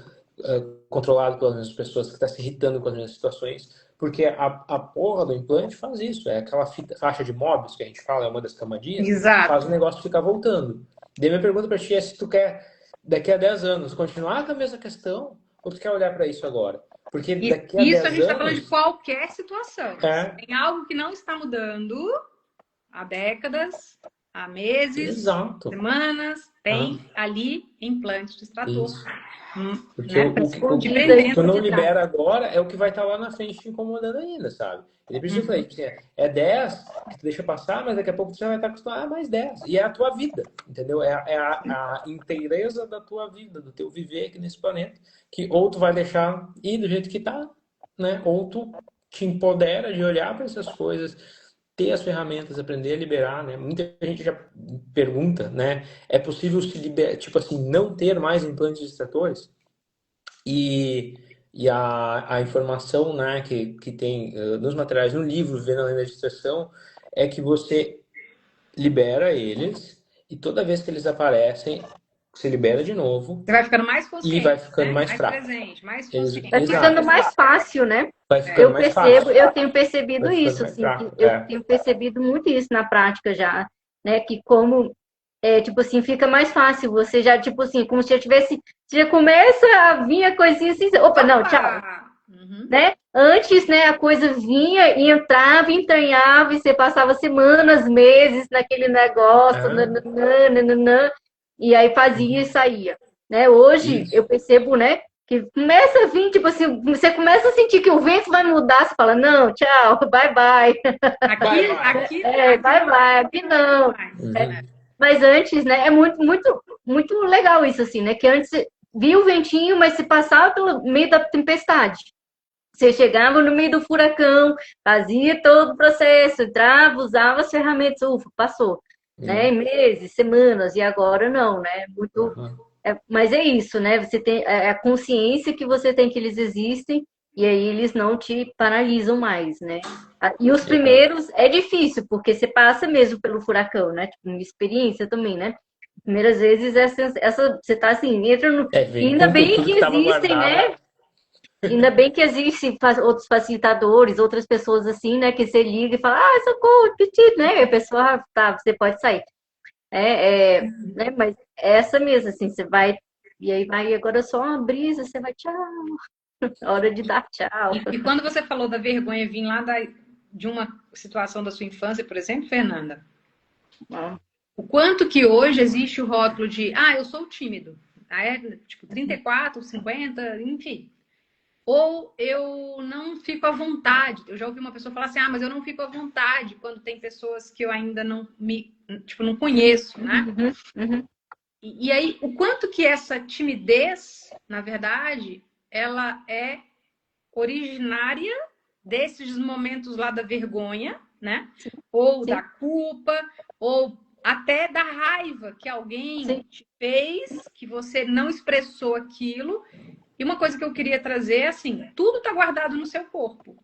controlado pelas mesmas pessoas, que está se irritando com as mesmas situações, porque a porra do implante faz isso, é aquela faixa de Mobius que a gente fala, é uma das camadinhas, faz o negócio ficar voltando. Daí minha pergunta para ti é se tu quer, daqui a 10 anos, continuar com a mesma questão, ou tu quer olhar para isso agora? Porque daqui a 10 Isso a gente está falando de anos... qualquer situação. Se tem algo que não está mudando, há décadas, há meses, Exato. semanas, tem ali implante de extrator. Isso. Porque Né? o Te que prendendo. tu não libera agora é o que vai estar lá na frente te incomodando ainda, sabe? Ele precisa falar, tipo assim, é 10 que tu deixa passar, mas daqui a pouco tu já vai estar acostumado a mais 10. E é a tua vida, entendeu? É a inteireza da tua vida, do teu viver aqui nesse planeta, que ou tu vai deixar ir do jeito que tá, né? Ou tu te empodera de olhar para essas coisas, ter as ferramentas, aprender a liberar, né? Muita gente já pergunta, né? É possível se liberar, tipo assim, não ter mais implantes extratores? E a informação, né, que tem nos materiais, no livro, vendo a legislação, é que você libera eles e toda vez que eles aparecem, você libera de novo Você vai ficando mais e consciente, vai ficando né? mais Mais fraco. presente, mais consciente. Vai Exato. ficando mais fácil, né? Vai ficando mais fácil. Eu tenho percebido Vai ficando isso, mais assim, que fraco. eu tenho percebido muito isso na prática já, né? Que como, tipo assim, fica mais fácil, você já, tipo assim, como se já tivesse, você já começa a vir a coisinha assim, opa, não, tchau, né? Antes, né, a coisa vinha e entrava, entranhava, e você passava semanas, meses naquele negócio, nananã, e aí fazia e saía, né? Hoje Isso. eu percebo, né, que começa a vir, tipo assim, você começa a sentir que o vento vai mudar, você fala, não, tchau, bye bye. Aqui Bye bye, aqui não. Mas antes, né, é muito legal isso, assim, né? Que antes via o ventinho, mas se passava pelo meio da tempestade. Você chegava no meio do furacão, fazia todo o processo, entrava, usava as ferramentas, ufa, passou, né? Meses, semanas, e agora não, né? Mas é isso, né? Você tem a consciência que você tem que eles existem e aí eles não te paralisam mais, né? E os primeiros é difícil, porque você passa mesmo pelo furacão, né? Tipo, uma experiência também, né? Primeiras vezes essa você tá assim, entra no. Ainda bem que existem, né? Ainda bem que existem outros facilitadores, outras pessoas assim, né? Que você liga e fala, socorro, petit, né? E a pessoa, tá, você pode sair. Né? Mas essa mesmo, assim, você vai, e aí vai agora só uma brisa, você vai, tchau, hora de dar tchau. E quando você falou da vergonha vir lá de uma situação da sua infância, por exemplo, Fernanda, o quanto que hoje existe o rótulo de, eu sou tímido, tipo 34, 50, enfim. Ou eu não fico à vontade. Eu já ouvi uma pessoa falar assim, mas eu não fico à vontade quando tem pessoas que eu ainda não não conheço, né? E aí, o quanto que essa timidez, na verdade, ela é originária desses momentos lá da vergonha, né? Ou da culpa, ou até da raiva que alguém te fez, que você não expressou aquilo. E uma coisa que eu queria trazer é assim, tudo está guardado no seu corpo.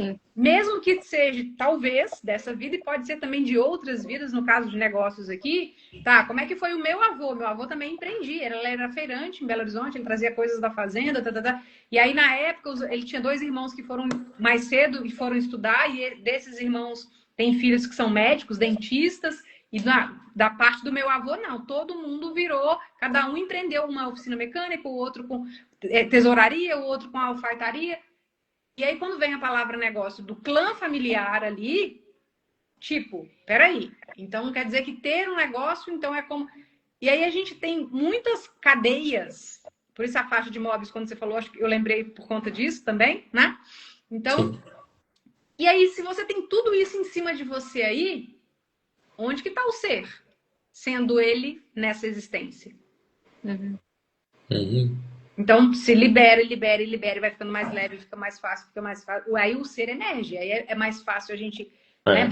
Sim. Mesmo que seja, talvez, dessa vida, e pode ser também de outras vidas, no caso de negócios aqui. Tá, como é que foi o meu avô? Meu avô também empreendia, ele era feirante em Belo Horizonte, ele trazia coisas da fazenda, E aí, na época, ele tinha 2 irmãos que foram mais cedo e foram estudar, e desses irmãos tem filhos que são médicos, dentistas, e da parte do meu avô, não. Todo mundo virou, cada um empreendeu uma oficina mecânica, o outro com tesouraria, o outro com alfaiataria. E aí, quando vem a palavra negócio do clã familiar ali, tipo, peraí. Então, quer dizer que ter um negócio, então é como... E aí a gente tem muitas cadeias. Por isso a faixa de móveis, quando você falou, acho que eu lembrei por conta disso também, né? Então, e aí se você tem tudo isso em cima de você aí, onde que tá o ser? Sendo ele nessa existência. Então, se libera, vai ficando mais leve, fica mais fácil. Aí o ser emerge. Aí é mais fácil a gente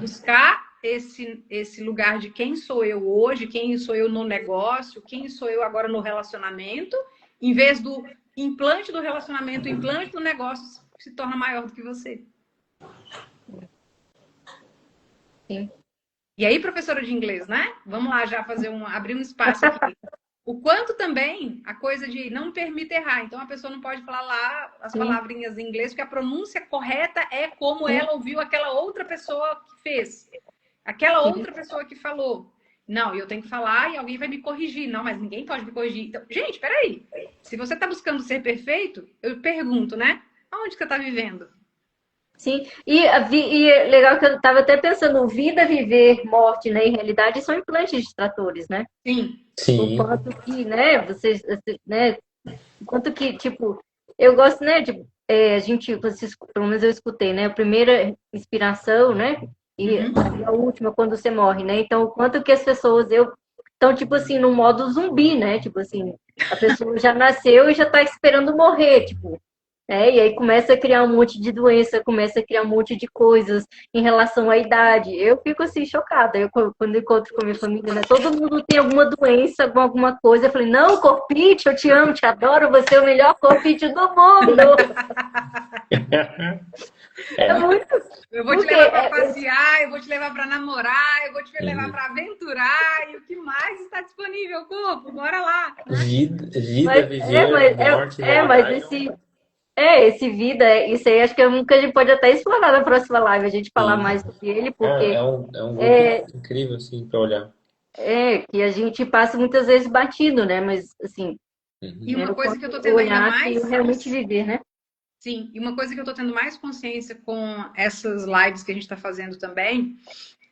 buscar esse lugar de quem sou eu hoje, quem sou eu no negócio, quem sou eu agora no relacionamento, em vez do implante do relacionamento, o implante do negócio se torna maior do que você. Sim. E aí, professora de inglês, né? Vamos lá já abrir um espaço aqui. O quanto também a coisa de não permite errar. Então, a pessoa não pode falar lá as palavrinhas em inglês, porque a pronúncia correta é como ela ouviu aquela outra pessoa que fez. Aquela outra pessoa que falou. Não, eu tenho que falar e alguém vai me corrigir. Não, mas ninguém pode me corrigir. Então, gente, peraí. Se você está buscando ser perfeito, eu pergunto, né? Aonde que você está vivendo? Sim, e é legal que eu estava até pensando, vida, viver, morte, né? Em realidade são implantes distratores, né? Sim. O Sim. quanto que, né, né, o quanto que, tipo, eu gosto, né, de, a gente, pelo menos eu escutei, né, a primeira inspiração, né, e Uhum. a última quando você morre, né, então o quanto que as pessoas, estão, tipo assim, no modo zumbi, né, tipo assim, a pessoa já nasceu e já tá esperando morrer, tipo, e aí começa a criar um monte de doença, começa a criar um monte de coisas em relação à idade. Eu fico assim chocada. Quando eu encontro com a minha família, né? Todo mundo tem alguma doença, alguma coisa. Eu falei, não, corpite, eu te amo, te adoro, você é o melhor corpite do mundo. É É. muito. Eu vou te Porque levar para passear, eu vou te levar para namorar, eu vou te levar Uhum. para aventurar e o que mais está disponível, corpo? Bora lá, né? Vida, mas, viver, morte, mas realidade. esse vida, isso aí acho que é um que a gente pode até explorar na próxima live, a gente falar Sim. mais sobre ele, É, porque é um grupo é, incrível, assim, para olhar. que a gente passa muitas vezes batido, né? Mas, assim, E Uhum. uma o coisa que eu quanto tô tendo ainda olhar e mais, realmente viver, né? sim, e uma coisa que eu tô tendo mais consciência com essas lives que a gente está fazendo também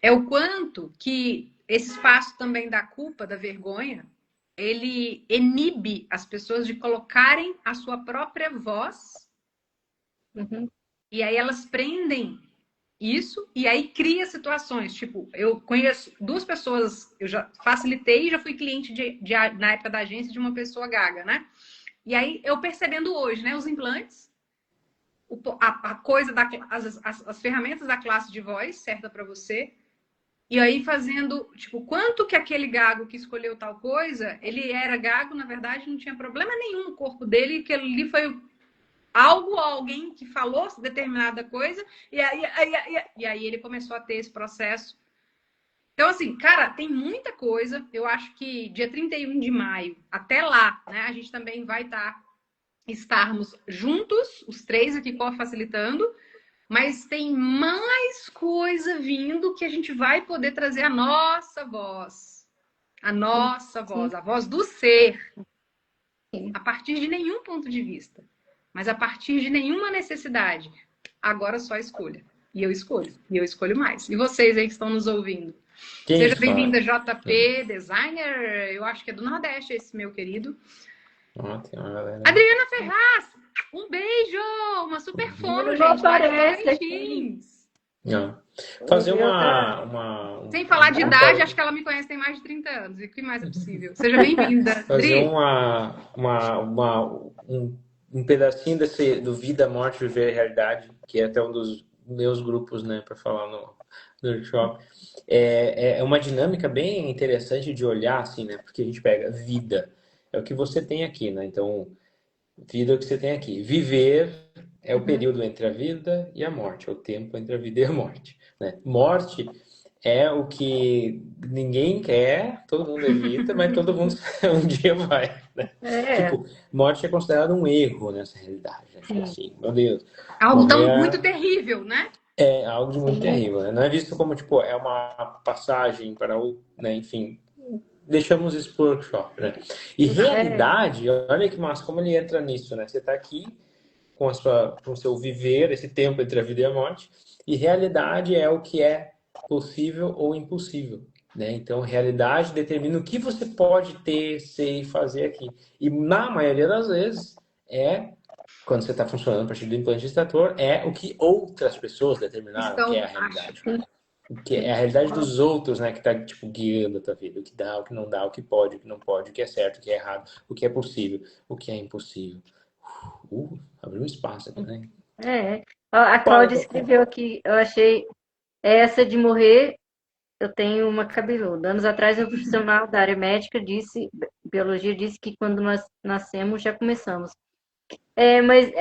é o quanto que esse espaço também da culpa, da vergonha, ele inibe as pessoas de colocarem a sua própria voz Uhum, e aí elas prendem isso e aí cria situações. Tipo, eu conheço duas pessoas, eu já facilitei e já fui cliente na época da agência de uma pessoa gaga, né? E aí eu percebendo hoje, né, os implantes, a coisa as ferramentas da classe de voz certa para você. E aí fazendo, tipo, quanto que aquele gago que escolheu tal coisa, ele era gago, na verdade, não tinha problema nenhum no corpo dele, que ali foi algo ou alguém que falou determinada coisa, e aí ele começou a ter esse processo. Então, assim, cara, tem muita coisa. Eu acho que dia 31 de maio, até lá, né, a gente também vai estarmos juntos, os três aqui facilitando, mas tem mais coisa vindo que a gente vai poder trazer a nossa voz. A nossa sim, voz, a voz do ser, sim. a partir de nenhum ponto de vista, mas a partir de nenhuma necessidade. Agora só escolha. E eu escolho. E eu escolho mais. E vocês aí que estão nos ouvindo? Que Seja isso, bem-vinda, Flávia? JP, designer. Eu acho que é do Nordeste esse meu querido. Ó, tem uma galera. Adriana Ferraz, um beijo! Uma super fono, Ele não gente, lá de aparece aqui. Tocantins. Ó. Fazer Eu Sem falar de um idade, acho que ela me conhece tem mais de 30 anos. E o que mais é possível? Seja bem-vinda, fazer Dri. um pedacinho do Vida, Morte, Viver a Realidade, que é até um dos meus grupos, né, para falar no workshop. É uma dinâmica bem interessante de olhar, assim, né, porque a gente pega vida, é o que você tem aqui, né, então, vida é o que você tem aqui. Viver é o Uhum. período entre a vida e a morte, é o tempo entre a vida e a morte, né. Morte é o que ninguém quer, todo mundo evita, mas todo mundo um dia vai, né? É, Tipo, morte é considerado um erro nessa realidade, né? Tipo sim, assim, meu Deus, Algo morrer tão muito terrível, né? é algo de muito sim, terrível, né? Não é visto como, tipo, é uma passagem para o, né? Enfim, deixamos isso pro workshop, né? E é, realidade, olha que massa, como ele entra nisso, né? Você tá aqui com o seu viver, esse tempo entre a vida e a morte, e realidade é o que é possível ou impossível, né? Então, realidade determina o que você pode ter, ser e fazer aqui. E na maioria das vezes quando você está funcionando a partir do implante extrator, é o que outras pessoas determinaram que é Estão, a acho. realidade. sim, O que é sim. a realidade dos outros, né, que está tipo guiando a tua vida, o que dá, o que não dá, o que pode, o que não pode, o que é certo, o que é errado, o que é possível, o que é impossível. Abriu um espaço aqui, né? A Fala, Cláudia Tati. escreveu aqui, eu achei essa de morrer, eu tenho uma cabeluda. Anos atrás, um profissional da área médica biologia disse que quando nós nascemos já começamos. Mas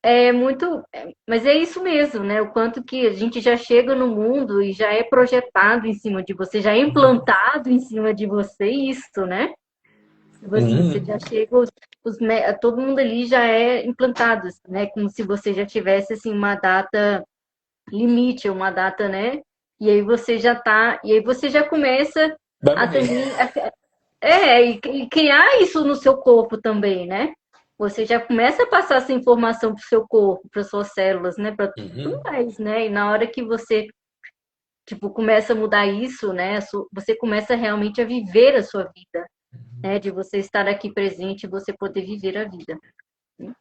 é muito, mas é isso mesmo, né? O quanto que a gente já chega no mundo e já é projetado em cima de você, já é implantado em cima de você isso, né? Tipo assim, você Uhum. já chega, todo mundo ali já é implantado, né? Como se você já tivesse assim uma data limite, uma data, né? E aí você já começa Vai a morrer. também e criar isso no seu corpo também, né? você já começa a passar essa informação para o seu corpo, para suas células, né? Para tudo Uhum. mais, né? E na hora que você, tipo, começa a mudar isso, né? Você começa realmente a viver a sua vida, né? De você estar aqui presente e você poder viver a vida. Né?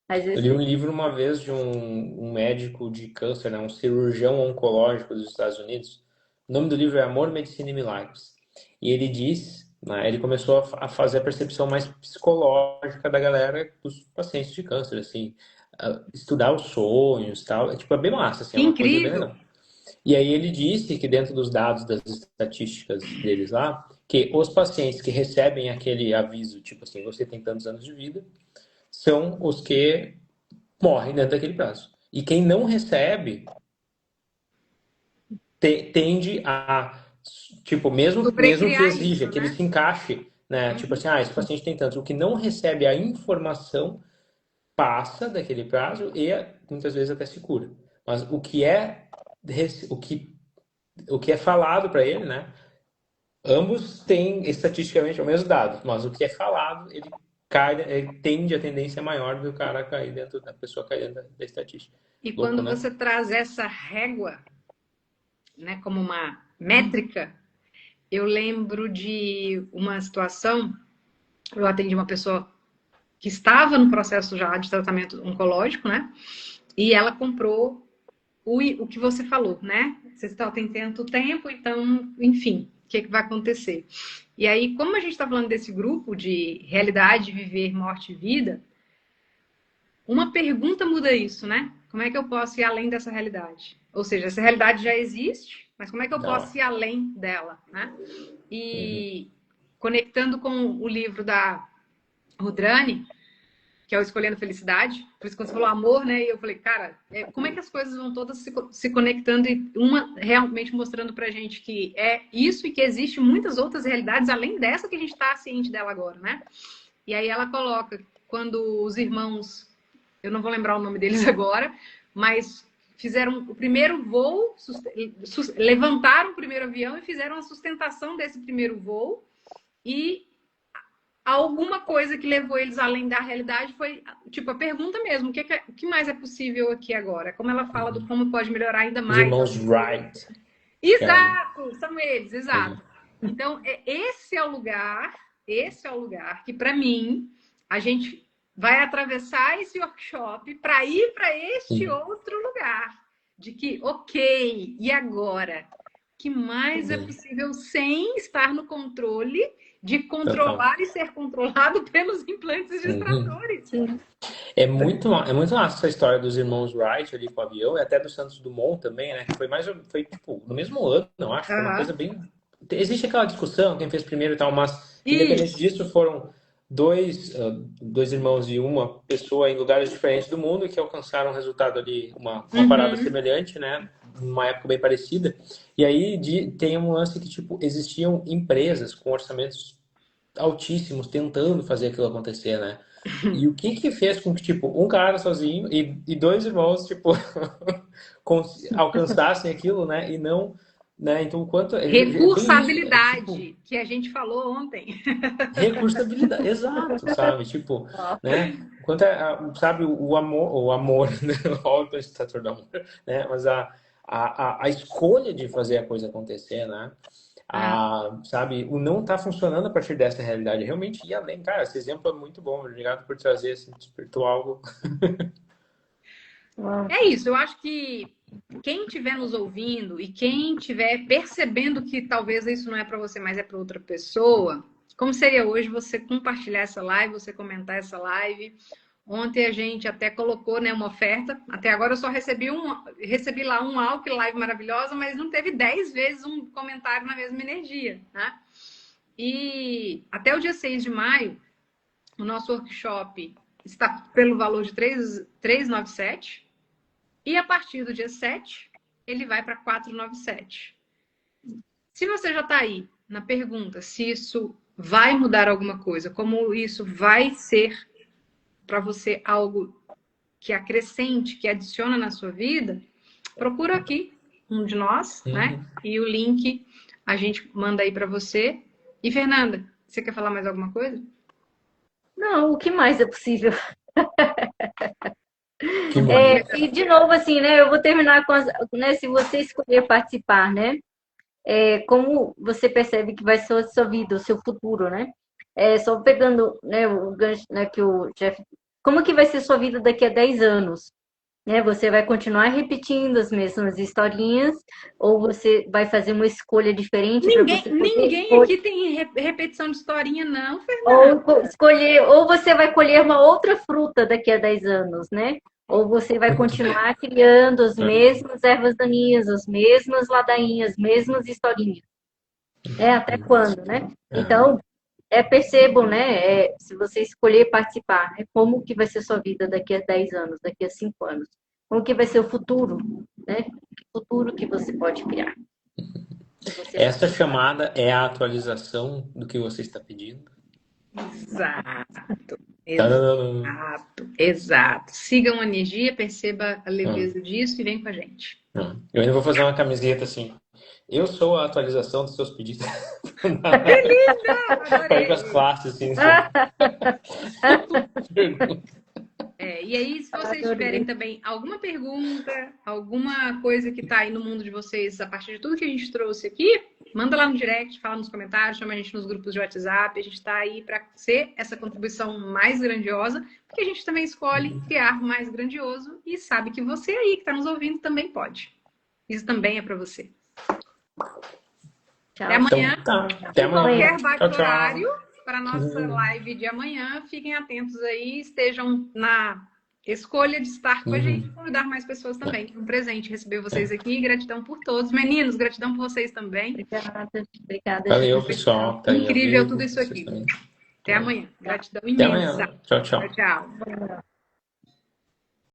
Às Eu li vezes, um livro uma vez de um médico de câncer, né, um cirurgião oncológico dos Estados Unidos. O nome do livro é Amor, Medicina e Milagres. E ele diz, né, ele começou a fazer a percepção mais psicológica da galera, dos pacientes de câncer, assim, estudar os sonhos, tal. É tipo, é bem massa, assim, é Que uma coisa bem incrível! legal. E aí ele disse que dentro dos dados das estatísticas deles lá, que os pacientes que recebem aquele aviso, tipo assim, você tem tantos anos de vida, são os que morrem dentro daquele prazo. E quem não recebe tende a, tipo, Sobre mesmo que criar exija, isso, que ele né? se encaixe, né? Tipo Uhum. assim, esse paciente tem tantos. O que não recebe a informação passa daquele prazo e muitas vezes até se cura. Mas o que, o que é falado para ele, né? Ambos têm estatisticamente o mesmo dado, mas o que é falado, ele cai, ele tende a tendência maior do cara cair dentro da pessoa cair dentro da estatística. E Louco, quando né? você traz essa régua, né, como uma métrica, eu lembro de uma situação, eu atendi uma pessoa que estava no processo já de tratamento oncológico, né? E ela comprou o que você falou, né? Você está tem tanto tempo, então, enfim, o que, é que vai acontecer? E aí, como a gente está falando desse grupo de realidade, viver, morte e vida, uma pergunta muda isso, né? Como é que eu posso ir além dessa realidade? Ou seja, essa realidade já existe, mas como é que eu Da hora. posso ir além dela, né? Uhum. E conectando com o livro da Rudrani, que é o Escolhendo Felicidade, por isso que você falou amor, né? E eu falei, cara, como é que as coisas vão todas se conectando e uma realmente mostrando pra gente que é isso e que existe muitas outras realidades além dessa que a gente tá ciente dela agora, né? E aí ela coloca, quando os irmãos, eu não vou lembrar o nome deles agora, mas fizeram o primeiro voo, levantaram o primeiro avião e fizeram a sustentação desse primeiro voo e alguma coisa que levou eles além da realidade foi, tipo, a pergunta mesmo, o que mais é possível aqui agora? Como ela fala do como pode melhorar ainda Os mais. irmãos Wright, que é, Exato, são eles, uhum. exato. Então, esse é o lugar que, para mim, a gente vai atravessar esse workshop para ir para este Uhum. outro lugar. De que, ok, e agora? O que mais é Uhum. possível sem estar no controle de Total. controlar e ser controlado pelos implantes Uhum. distratores? sim. É muito massa essa história dos irmãos Wright ali com o avião e até do Santos Dumont também, né? Que foi foi tipo no mesmo ano, eu acho, foi uma coisa Aham. bem. Existe aquela discussão, quem fez primeiro e tal, mas independente Isso. disso, foram dois irmãos e uma pessoa em lugares diferentes do mundo que alcançaram um resultado ali, uma parada Uhum. semelhante, né? Numa época bem parecida. E aí tem um lance que, tipo, existiam empresas com orçamentos altíssimos tentando fazer aquilo acontecer, né? E o que que fez com que, tipo, um cara sozinho e dois irmãos, tipo, alcançassem aquilo, né? E não, né? Então, quanto é bem isso, é tipo Recursabilidade, que a gente falou ontem. recursabilidade, exato, sabe? Tipo, né? Quanto é, sabe, o amor, né? Óbvio que a gente tá todo amor, né? Mas a escolha de fazer a coisa acontecer, né? Ah, Sabe, o não tá funcionando a partir dessa realidade. Realmente ir além. Cara, esse exemplo é muito bom. Obrigado por trazer, assim, despertou algo. é isso, eu acho que quem estiver nos ouvindo e quem estiver percebendo que talvez isso não é para você, mas é para outra pessoa, como seria hoje você compartilhar essa live, você comentar essa live? Ontem a gente até colocou, né, uma oferta. Até agora eu só recebi lá um que live maravilhosa, mas não teve 10 vezes um comentário na mesma energia, né? E até o dia 6 de maio, o nosso workshop está pelo valor de 397. E a partir do dia 7, ele vai para 497. Se você já está aí na pergunta se isso vai mudar alguma coisa, como isso vai ser para você algo que acrescente, que adiciona na sua vida, procura aqui um de nós, né? Uhum. E o link a gente manda aí para você. E Fernanda, você quer falar mais alguma coisa? Não, o que mais é possível? Que mais? E de novo, assim, né? Eu vou terminar com né? Se você escolher participar, né? Como você percebe que vai ser a sua vida, o seu futuro, né? Só pegando, né, o gancho, né, que o Jeff. Como que vai ser sua vida daqui a 10 anos? Né? Você vai continuar repetindo as mesmas historinhas ou você vai fazer uma escolha diferente para você poder Ninguém aqui tem repetição de historinha, não, ou Fernanda. escolher, ou você vai colher uma outra fruta daqui a 10 anos, né? Ou você vai continuar criando as mesmas ervas daninhas, as mesmas ladainhas, as mesmas historinhas. Até quando, né? Então, percebam, né? Se você escolher participar, né? Como que vai ser sua vida daqui a 10 anos, daqui a 5 anos? Como que vai ser o futuro, né? O futuro que você pode criar. Essa chamada é a atualização do que você está pedindo? Exato. Tadadã. Exato. Sigam a energia, perceba a leveza disso e vem com a gente. Eu ainda vou fazer uma camiseta assim. Eu sou a atualização dos seus pedidos. Que linda! Vai com as classes assim. E aí, se vocês tiverem também alguma pergunta, alguma coisa que tá aí no mundo de vocês a partir de tudo que a gente trouxe aqui, manda lá no direct, fala nos comentários, chama a gente nos grupos de WhatsApp. A gente tá aí para ser essa contribuição mais grandiosa, porque a gente também escolhe criar mais grandioso e sabe que você aí que tá nos ouvindo também pode. Isso também é para você. Tchau. Até amanhã. Então, até amanhã. Qualquer bate Tchau. horário para a nossa live de amanhã. Fiquem atentos aí, estejam na escolha de estar com a gente e convidar mais pessoas também. Um presente receber vocês aqui. Gratidão por todos. Meninos, gratidão por vocês também. Obrigada. Valeu, pessoal. Incrível tudo isso aqui. Até amanhã. Gratidão imensa. Até amanhã. Tchau. Tchau.